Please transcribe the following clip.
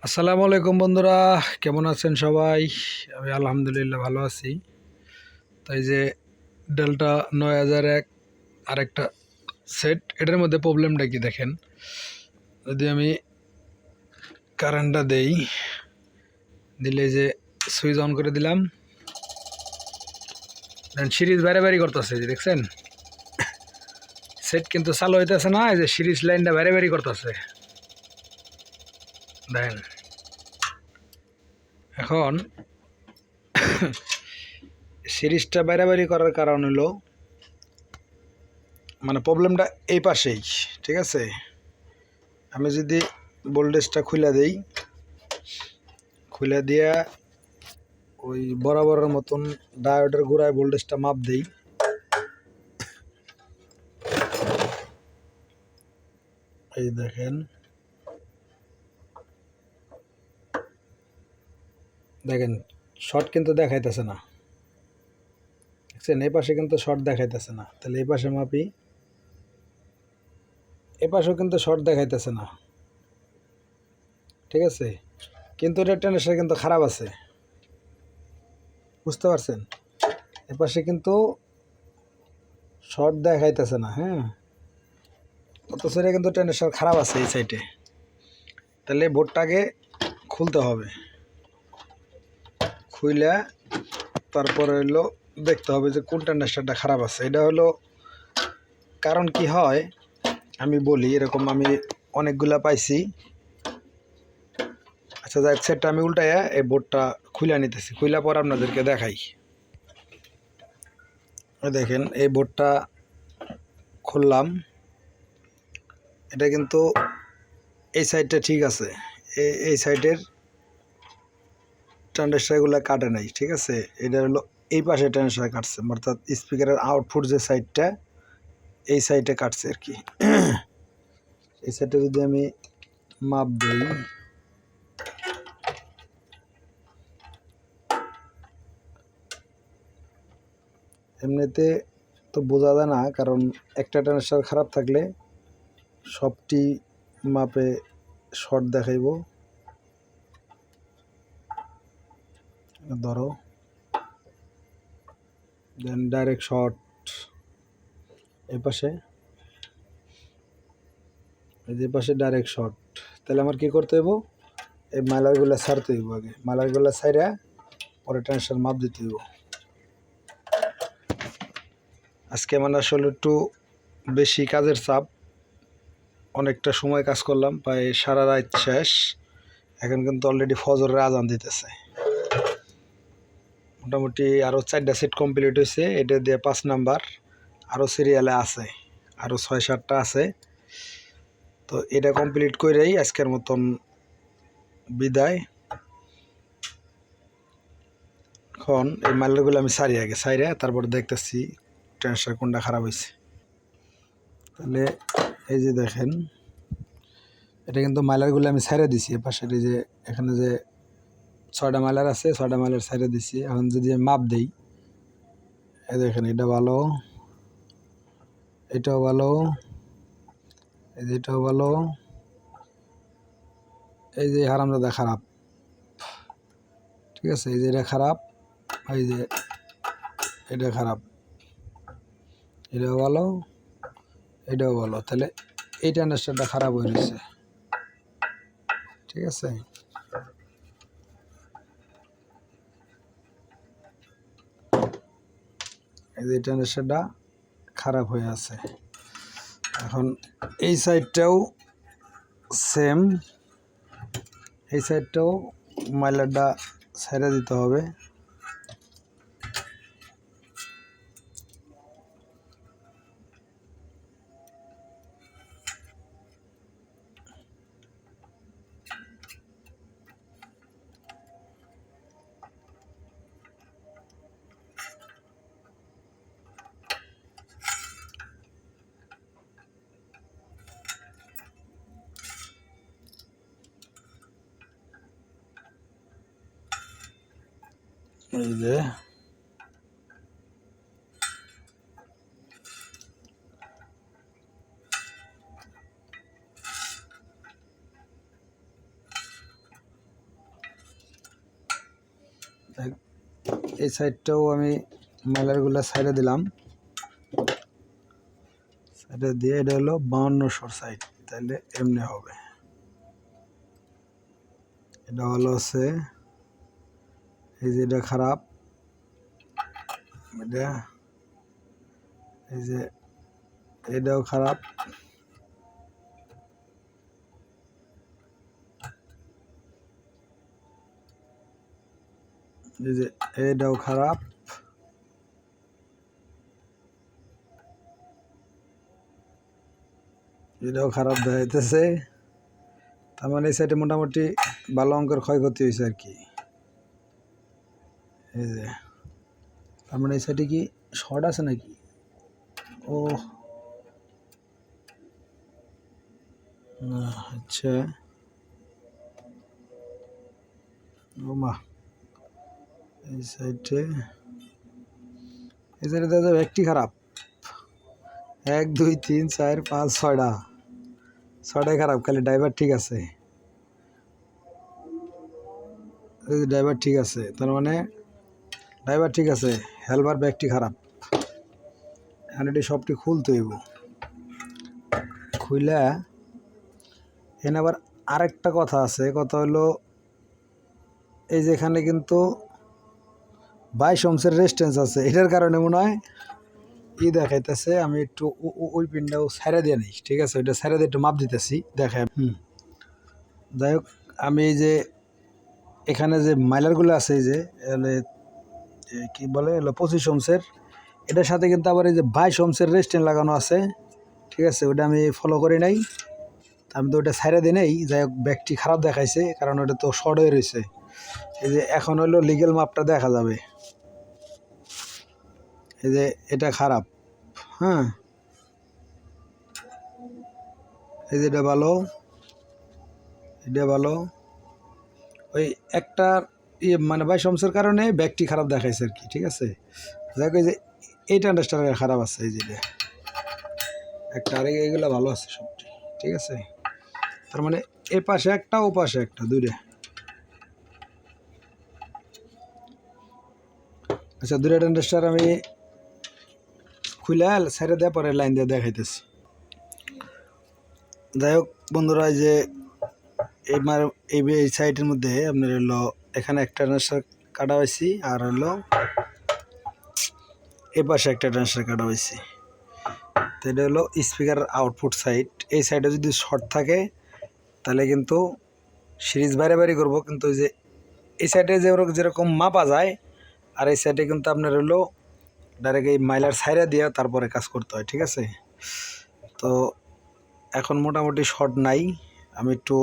আসসালামু আলাইকুম বন্ধুরা, কেমন আছেন সবাই? আমি আলহামদুলিল্লাহ ভালো আছি। তাই যে ডেল্টা 9001 আরেকটা সেট, এটার মধ্যে প্রবলেমটা কি দেখেন। যদি আমি কারেন্টটা দিলে যে সুইচ অন করে দিলাম, দেন সিরিজ বাড়ি করতেছে, যে দেখছেন সেট কিন্তু চালু হইতেছে না। এই যে সিরিজ লাইনটা বাড়ি করতেছে দেখেন। এখন সিরিজটা বাড়ি করার কারণ হলো, মানে প্রবলেমটা এই পাশেই, ঠিক আছে। আমি যদি ভোল্টেজটা খুলে দিয়া ওই বরাবরের মতন ডায়োডের গোড়ায় ভোল্টেজটা মাপ দেই, এই দেখেন দেখেন শর্ট কিন্তু দেখাইতেছে না, দেখছেন। এই পাশে কিন্তু শর্ট দেখাইতেছে না, তাহলে এই পাশে মাপি, এ পাশেও কিন্তু শর্ট দেখাইতেছে না, ঠিক আছে। কিন্তু এটা টেনশন কিন্তু খারাপ আছে, বুঝতে পারছেন। এ পাশে কিন্তু শর্ট দেখাইতেছে না, হ্যাঁ, অথচ এটা কিন্তু টেনশন খারাপ আছে এই সাইডে। তাহলে বোর্ডটাকে খুলতে হবে, খুইলে তারপরে হলো দেখতে হবে যে কোন টেন্ডারটা খারাপ আছে। এটা হলো কারণ কি হয় আমি বলি, এরকম আমি অনেকগুলা পাইছি। আচ্ছা যাক, সেটটা আমি উল্টাইয়া এই বোর্ডটা খুলে নিতেছি, খুলে পর আপনাদেরকে দেখাই। দেখেন এই বোর্ডটা খুললাম, এটা কিন্তু এই সাইডটা ঠিক আছে, এই সাইডের ট্রানজিস্টারগুলো কাটে নাই, ঠিক আছে। এটা হলো এই পাশে ট্রানজিস্টার কাটছে, অর্থাৎ স্পিকারের আউটপুট যে সাইডটা, এই সাইডে কাটছে আর কি। এই সাইডে যদি আমি মাপ দিই, এমনিতে তো বোঝা যায় না, কারণ একটা ট্রানজিস্টার খারাপ থাকলে সবটি মাপে শর্ট দেখাইব। ধরো দেন ডাইরেক্ট শর্ট এই পাশে, এই যে পাশে ডাইরেক্ট শর্ট। তাহলে আমার কি করতে হইব, এই মাইলারগুলো ছাড়তে হইব, আগে মাইলারগুলো ছাইরা পরে ট্রানজিস্টার মাপ দিতে হইব। আজকে মানে আসলে একটু বেশি কাজের চাপ, অনেকটা সময় কাজ করলাম, প্রায় সারা রাত শেষ। এখন কিন্তু অলরেডি ফজরের আজান দিতেছে। মোটামুটি আরও 4টা সেট কমপ্লিট হয়েছে, এটা দিয়ে 5 নাম্বার, আরও সিরিয়ালে আছে, আরও 6-7টা আছে। তো এটা কমপ্লিট করেই আজকের মতন বিদায়। এখন এই মালগুলো আমি সারিয়া তারপর দেখতেছি ট্রান্সফার কোনটা খারাপ হয়েছে। তাহলে এই যে দেখেন, এটা কিন্তু মাইলারগুলো আমি সাইরে দিছি। পাশের এই যে এখানে যে 6টা মাইলার আছে, 6টা মাইলার সাইরে দিছি। এখন যদি আমি মাপ দেই, এই দেখেন এটা ভালো, এটাও ভালো, এই যে এটাও ভালো, এই যে হারামজাদা খারাপ, ঠিক আছে। এই যে এটা খারাপ, এই যে এটা খারাপ, এটাও ভালো, এটাও ভালো। তাহলে এই ট্রানজিস্টারটা খারাপ হয়ে গেছে, ঠিক আছে। এই যে ট্রানজিস্টারটা খারাপ হয়ে আছে। এখন এই সাইডটাও সেম, এই সাইডটাও মাইলারটা ছেড়ে দিতে হবে। এই যে এই সাইডটাও আমি মাইলারগুলো সাইডে দিলাম, সাইডে দিয়ে এটা হলো 5200 সাইড, তাহলে এমনি হবে। এটা হলো হচ্ছে এই যে এটা খারাপ, এটা এই যে এটাও খারাপ, এই যে এটাও খারাপ, এটাও খারাপ দেখাইতেছে। তার মানে এই সাইডে মোটামুটি ভালো অঙ্কের ক্ষয়ক্ষতি হয়েছে আর কি। এই যে তার মানে এই সাইডে কি শর্ট আছে নাকি? ও না, আচ্ছা ও মা, এই সাইডে দাদা একটি খারাপ, 1 2 3 4 5 ছয়টাই খারাপ, খালি ড্রাইভার ঠিক আছে। ড্রাইভার ঠিক আছে, তার মানে ড্রাইভার ঠিক আছে, হেলবার ব্যাগটি খারাপ। এখন এটি সবটি খুলতে হইব, খুইলা এখানে আবার আরেকটা কথা আছে। কথা হলো এই যে এখানে কিন্তু 22 ওহমের রেজিস্ট্যান্স আছে, এটার কারণে মনে হয় দেখাইতেছে। আমি একটু ওই পিনটাও ছাইড়া দিয়ে নিই, ঠিক আছে? ওইটা ছাইড়া দিয়ে একটু মাপ দিতেছি, দেখায়। যাই হোক, আমি এই যে এখানে যে মাইলারগুলো আছে, এই যে কি বলে 25 ওহমের, এটার সাথে কিন্তু আবার এই যে 22 ওহমের রেজিস্ট্যান্স লাগানো আছে, ঠিক আছে? ওটা আমি ফলো করি নাই, আমি তো ওটা ছাইড়া দিই নাই। যাই হোক, ব্যাগটি খারাপ দেখাইছে, কারণ ওটা তো শর্ট হয়ে রয়েছে। এই যে এখন হলো লিগেল মাপটা দেখা যাবে। এই যে এটা খারাপ, হ্যাঁ, এই যে এটা ভালো, এটা ভালো। ওই একটা মানে 22 ওহমের কারণে ব্যাগটি খারাপ দেখাইছে আর কি, ঠিক আছে? যাই হোক, এই যে এইটা আন্ডারস্ট্যান্ডার খারাপ আছে, এই যে একটা, আর এইগুলো ভালো আছে সবটি, ঠিক আছে? তার মানে এ পাশে একটা, ও পাশে একটা, দুইটা। আচ্ছা, দুইটা আন্ডারস্ট্যান্ডার আমি খুলে সাইডে দেওয়ার পরে লাইন দিয়ে দেখাইতেছি। যাই হোক বন্ধুরা, এই যে এই সাইডের মধ্যে আপনার হলো এখানে একটা ট্রান্সফার কাটা হয়েছি, আর হলো এই পাশে একটা ট্রান্সফার কাটা হয়েছি। তো এটা হলো স্পিকার আউটপুট সাইড। এই সাইডে যদি শর্ট থাকে তাহলে কিন্তু সিরিজ বাইরে করবো, কিন্তু যে এই সাইডে যেরকম মাপা যায়, আর এই সাইডে কিন্তু আপনার হলো ডাইরেক্ট এই মাইলার সাইডে দিয়ে তারপরে কাজ করতে হয়, ঠিক আছে? তো এখন মোটামুটি শর্ট নাই, আমি একটু